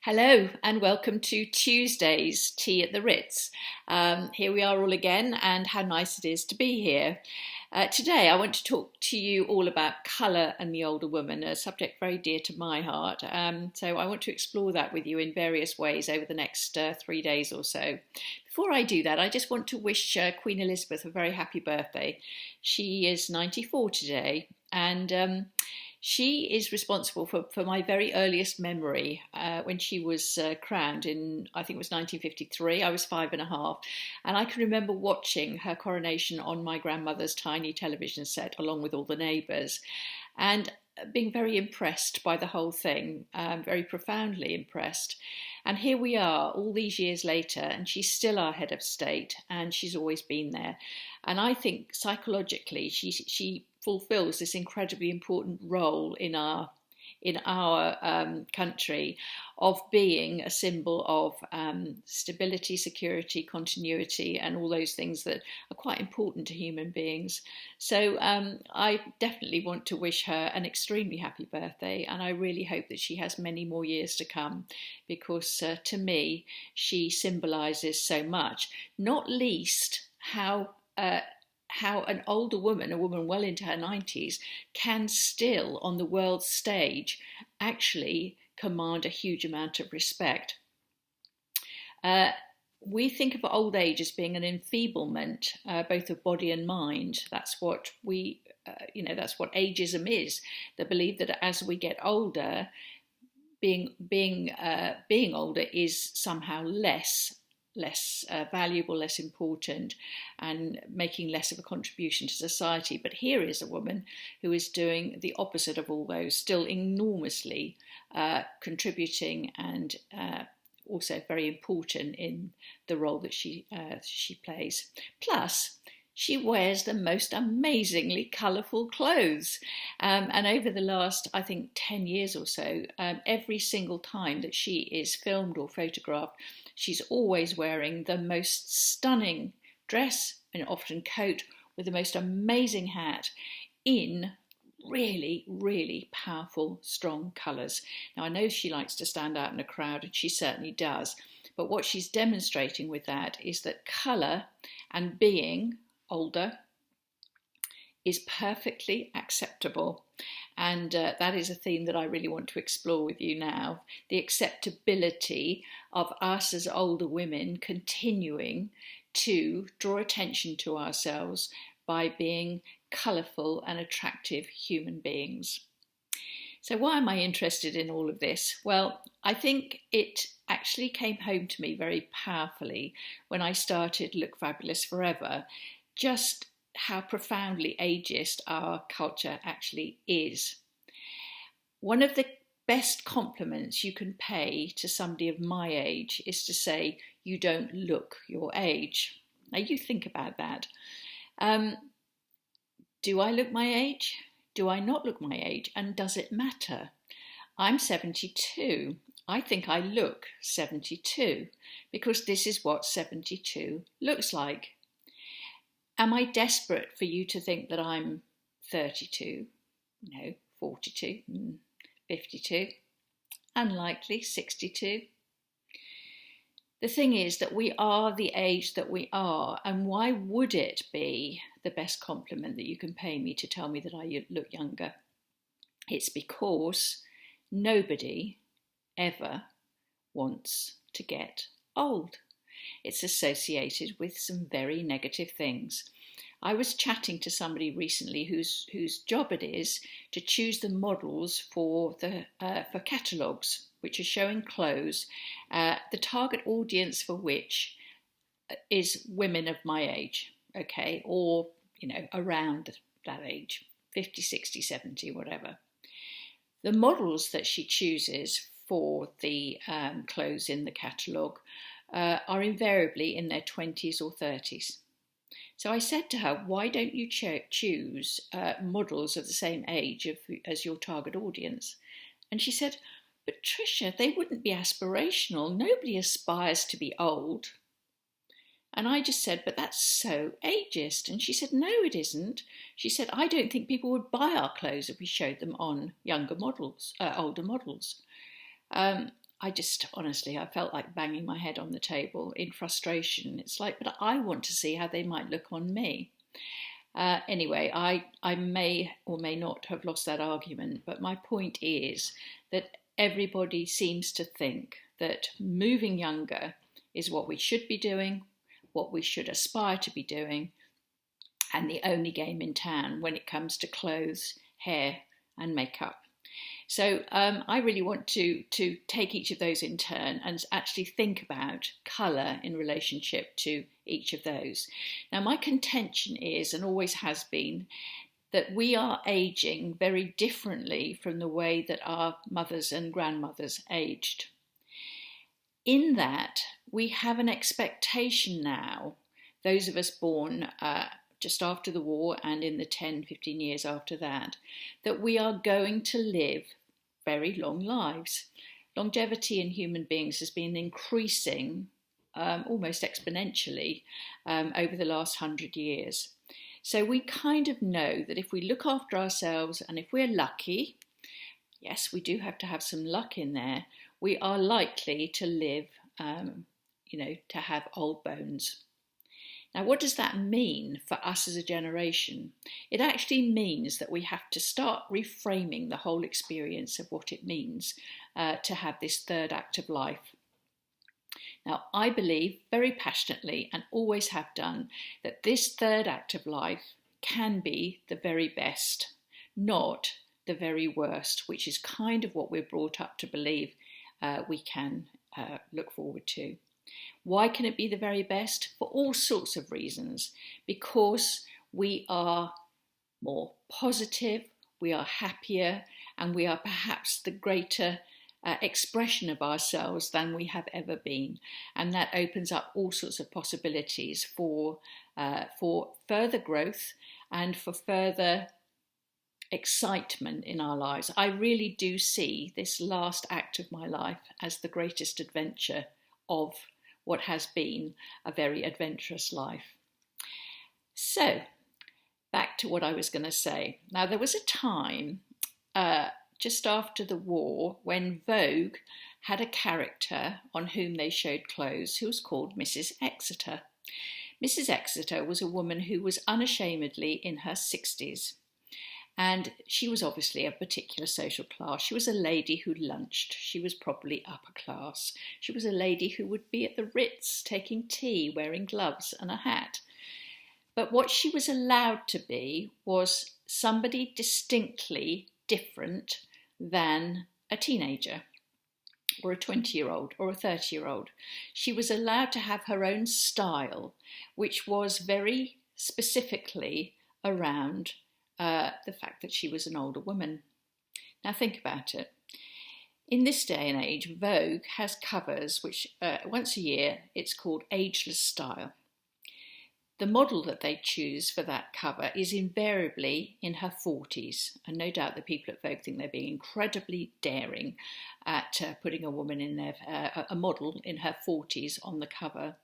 Hello and welcome to Tuesday's Tea at the Ritz. Here we are all again, and how nice it is to be here. Today I want to talk to you all about colour and the older woman, a subject very dear to my heart. So I want to explore that with you in various ways over the next 3 days or so. Before I do that, I just want to wish Queen Elizabeth a very happy birthday. She is 94 today, and she is responsible for my very earliest memory when she was crowned in, I think it was 1953. I was 5.5. And I can remember watching her coronation on my grandmother's tiny television set along with all the neighbours, and being very impressed by the whole thing, very profoundly impressed. And here we are all these years later, and she's still our head of state, and she's always been there. And I think psychologically she fulfills this incredibly important role in our country of being a symbol of stability, security, continuity, and all those things that are quite important to human beings. So I definitely want to wish her an extremely happy birthday, and I really hope that she has many more years to come, because to me she symbolises so much, not least how an older woman, a woman well into her 90s, can still, on the world stage, actually command a huge amount of respect. We think of old age as being an enfeeblement, both of body and mind. That's what that's what ageism is. The belief that as we get older, being older is somehow less valuable, less important, and making less of a contribution to society. But here is a woman who is doing the opposite of all those, still enormously contributing and also very important in the role that she plays. Plus, she wears the most amazingly colourful clothes. And over the last, I think, 10 years or so, every single time that she is filmed or photographed, she's always wearing the most stunning dress and often coat with the most amazing hat in really, really powerful, strong colours. Now, I know she likes to stand out in a crowd, and she certainly does. But what she's demonstrating with that is that colour and being older is perfectly acceptable. And that is a theme that I really want to explore with you now. The acceptability of us as older women continuing to draw attention to ourselves by being colourful and attractive human beings. So why am I interested in all of this? Well, I think it actually came home to me very powerfully when I started Look Fabulous Forever, just how profoundly ageist our culture actually is. One of the best compliments you can pay to somebody of my age is to say, you don't look your age. Now you think about that. Do I look my age? Do I not look my age? And does it matter? I'm 72. I think I look 72 because this is what 72 looks like. Am I desperate for you to think that I'm 32? No. 42? 52? Unlikely. 62? The thing is that we are the age that we are, and why would it be the best compliment that you can pay me to tell me that I look younger? It's because nobody ever wants to get old. It's associated with some very negative things. I was chatting to somebody recently whose job it is to choose the models for catalogues which are showing clothes, the target audience for which is women of my age, okay, or around that age, 50, 60, 70, whatever. The models that she chooses for the clothes in the catalogue are invariably in their 20s or 30s. So I said to her, why don't you choose models of the same age as your target audience? And she said, but Tricia, they wouldn't be aspirational. Nobody aspires to be old. And I just said, but that's so ageist. And she said, no, it isn't. She said, I don't think people would buy our clothes if we showed them on older models. I just, honestly, I felt like banging my head on the table in frustration. It's like, but I want to see how they might look on me. Anyway, I may or may not have lost that argument, but my point is that everybody seems to think that moving younger is what we should be doing, what we should aspire to be doing, and the only game in town when it comes to clothes, hair, and makeup. So I really want to take each of those in turn and actually think about colour in relationship to each of those. Now, my contention is, and always has been, that we are ageing very differently from the way that our mothers and grandmothers aged. In that, we have an expectation now, those of us born just after the war and in the 10, 15 years after that, that we are going to live very long lives. Longevity in human beings has been increasing almost exponentially over the last 100 years. So we kind of know that if we look after ourselves and if we're lucky, yes, we do have to have some luck in there, we are likely to live, to have old bones. Now, what does that mean for us as a generation? It actually means that we have to start reframing the whole experience of what it means to have this third act of life. Now, I believe very passionately, and always have done, that this third act of life can be the very best, not the very worst, which is kind of what we're brought up to believe we can look forward to. Why can it be the very best? For all sorts of reasons. Because we are more positive, we are happier, and we are perhaps the greater expression of ourselves than we have ever been. And that opens up all sorts of possibilities for further growth and for further excitement in our lives. I really do see this last act of my life as the greatest adventure of what has been a very adventurous life. So, back to what I was going to say. Now, there was a time just after the war when Vogue had a character on whom they showed clothes who was called Mrs. Exeter. Mrs. Exeter was a woman who was unashamedly in her 60s. And she was obviously a particular social class. She was a lady who lunched. She was probably upper class. She was a lady who would be at the Ritz taking tea, wearing gloves and a hat. But what she was allowed to be was somebody distinctly different than a teenager or a 20-year-old or a 30-year-old. She was allowed to have her own style, which was very specifically around the fact that she was an older woman. Now think about it. In this day and age, Vogue has covers which once a year it's called Ageless Style. The model that they choose for that cover is invariably in her 40s, and no doubt the people at Vogue think they're being incredibly daring at putting a woman in their a model in her 40s on the cover.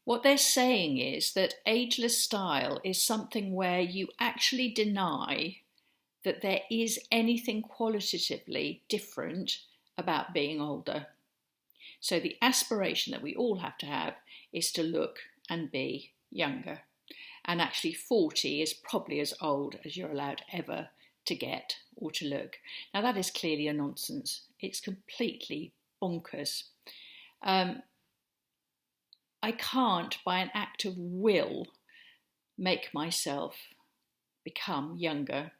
What they're saying is that ageless style is something where you actually deny that there is anything qualitatively different about being older. So the aspiration that we all have to have is to look and be younger. And actually 40 is probably as old as you're allowed ever to get or to look. Now that is clearly a nonsense. It's completely bonkers. I can't, by an act of will, make myself become younger.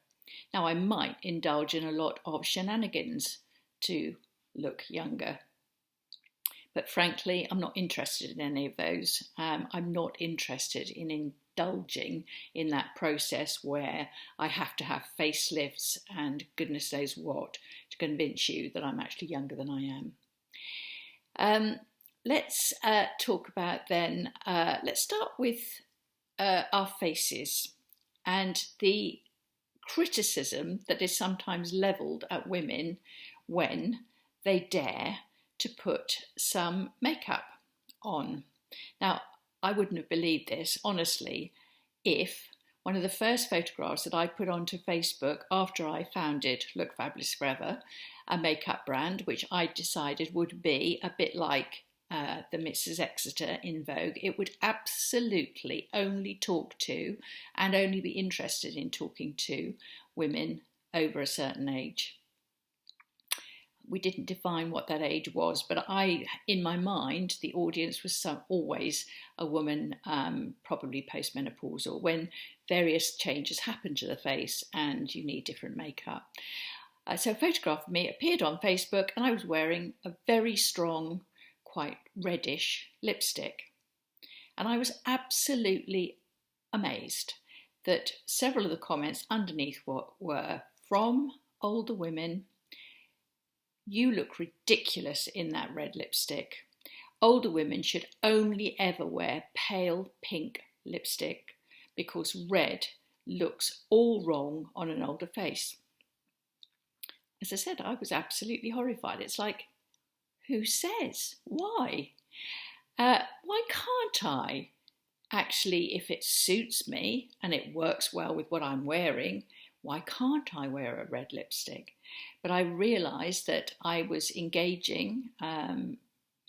Now, I might indulge in a lot of shenanigans to look younger. But frankly, I'm not interested in any of those. I'm not interested in indulging in that process where I have to have facelifts and goodness knows what to convince you that I'm actually younger than I am. Let's talk about then, let's start with our faces and the criticism that is sometimes levelled at women when they dare to put some makeup on. Now, I wouldn't have believed this, honestly, if one of the first photographs that I put onto Facebook after I founded Look Fabulous Forever, a makeup brand, which I decided would be a bit like the Mrs. Exeter in Vogue. It would absolutely only talk to and only be interested in talking to women over a certain age. We didn't define what that age was, but in my mind, the audience was always a woman, probably postmenopausal, when various changes happen to the face and you need different makeup. So a photograph of me appeared on Facebook, and I was wearing a very strong, quite reddish lipstick. And I was absolutely amazed that several of the comments underneath were from older women. You look ridiculous in that red lipstick. Older women should only ever wear pale pink lipstick because red looks all wrong on an older face. As I said, I was absolutely horrified. It's like, who says? Why? Why can't I actually, if it suits me and it works well with what I'm wearing, why can't I wear a red lipstick? But I realised that I was engaging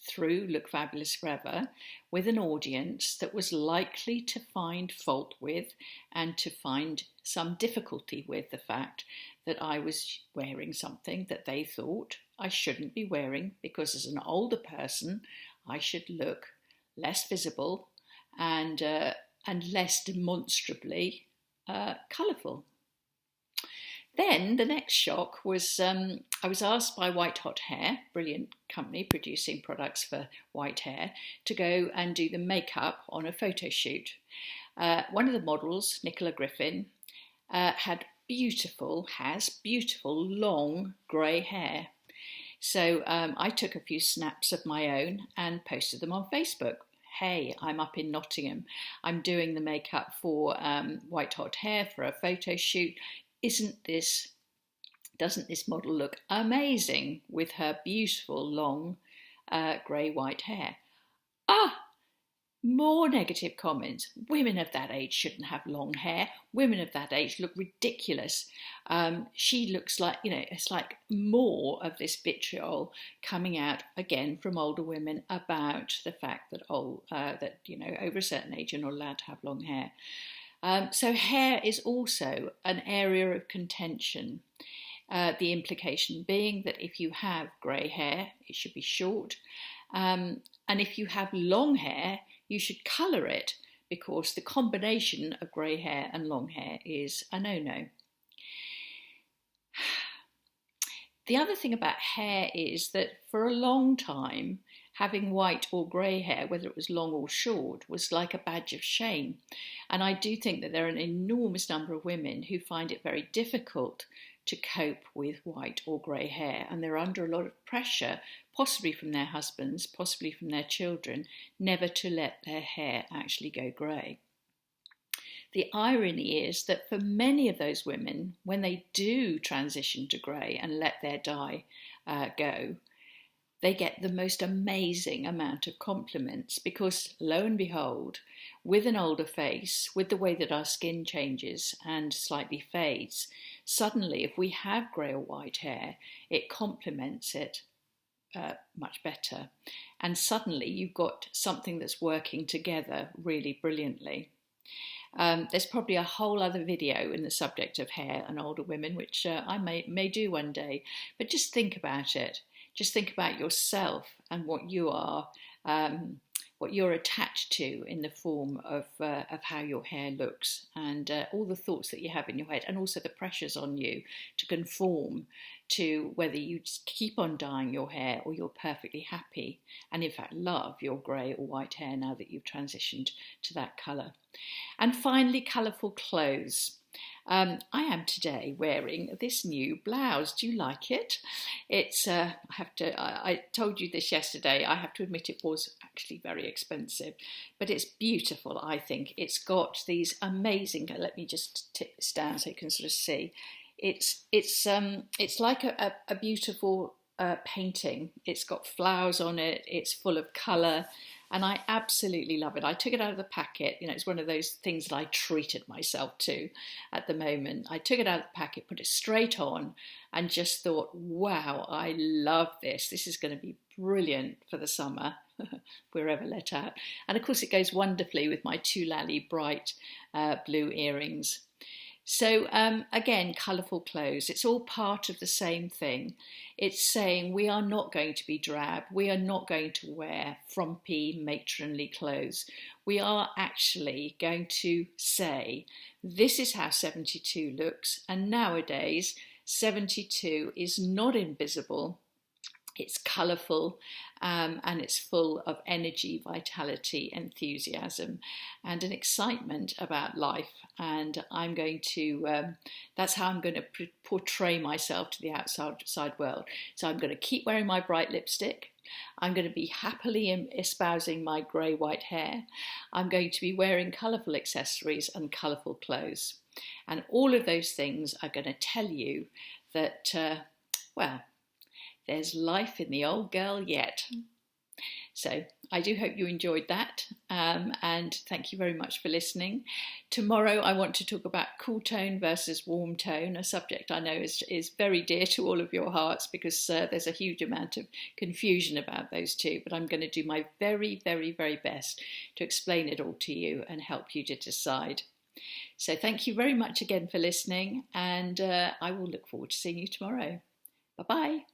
through Look Fabulous Forever with an audience that was likely to find fault with and to find some difficulty with the fact that I was wearing something that they thought I shouldn't be wearing, because as an older person I should look less visible and less demonstrably colourful. Then the next shock was I was asked by White Hot Hair, brilliant company producing products for white hair, to go and do the makeup on a photo shoot. One of the models, Nicola Griffin, has beautiful long grey hair. So I took a few snaps of my own and posted them on Facebook. Hey, I'm up in Nottingham. I'm doing the makeup for White Hot Hair for a photo shoot. Doesn't this model look amazing with her beautiful long grey-white hair? More negative comments. Women of that age shouldn't have long hair. Women of that age look ridiculous. She looks like, it's like more of this vitriol coming out again from older women about the fact that over a certain age you're not allowed to have long hair. So hair is also an area of contention. The implication being that if you have grey hair, it should be short. And if you have long hair, you should colour it, because the combination of grey hair and long hair is a no-no. The other thing about hair is that for a long time, having white or grey hair, whether it was long or short, was like a badge of shame. And I do think that there are an enormous number of women who find it very difficult to cope with white or grey hair, and they're under a lot of pressure, possibly from their husbands, possibly from their children, never to let their hair actually go grey. The irony is that for many of those women, when they do transition to grey and let their dye go, they get the most amazing amount of compliments, because lo and behold, with an older face, with the way that our skin changes and slightly fades, suddenly if we have grey or white hair, it complements it much better. And suddenly you've got something that's working together really brilliantly. There's probably a whole other video in the subject of hair and older women, which I may do one day, but just think about it. Just think about yourself and what you are, what you're attached to in the form of how your hair looks, and all the thoughts that you have in your head, and also the pressures on you to conform to whether you just keep on dyeing your hair or you're perfectly happy and in fact love your grey or white hair now that you've transitioned to that colour. And finally, colourful clothes. I am today wearing this new blouse. Do you like it? It's I told you this yesterday. I have to admit it was actually very expensive, but it's beautiful. I think it's got these amazing. Let me just tip this down so you can sort of see. It's like a beautiful painting. It's got flowers on it, it's full of colour, and I absolutely love it. I took it out of the packet. It's one of those things that I treated myself to at the moment. I took it out of the packet, put it straight on, and just thought, wow, I love this. This is going to be brilliant for the summer. We're ever let out. And of course it goes wonderfully with my Tulali bright blue earrings. So again, colourful clothes, it's all part of the same thing. It's saying we are not going to be drab, we are not going to wear frumpy, matronly clothes. We are actually going to say, this is how 72 looks, and nowadays 72 is not invisible. It's colourful and it's full of energy, vitality, enthusiasm, and an excitement about life. And I'm going to, that's how I'm going to portray myself to the outside world. So I'm going to keep wearing my bright lipstick. I'm going to be happily espousing my grey-white hair. I'm going to be wearing colourful accessories and colourful clothes. And all of those things are going to tell you that, well, there's life in the old girl yet. So I do hope you enjoyed that, and thank you very much for listening. Tomorrow I want to talk about cool tone versus warm tone, a subject I know is very dear to all of your hearts because there's a huge amount of confusion about those two, but I'm going to do my very, very, very best to explain it all to you and help you to decide. So thank you very much again for listening, and I will look forward to seeing you tomorrow. Bye-bye.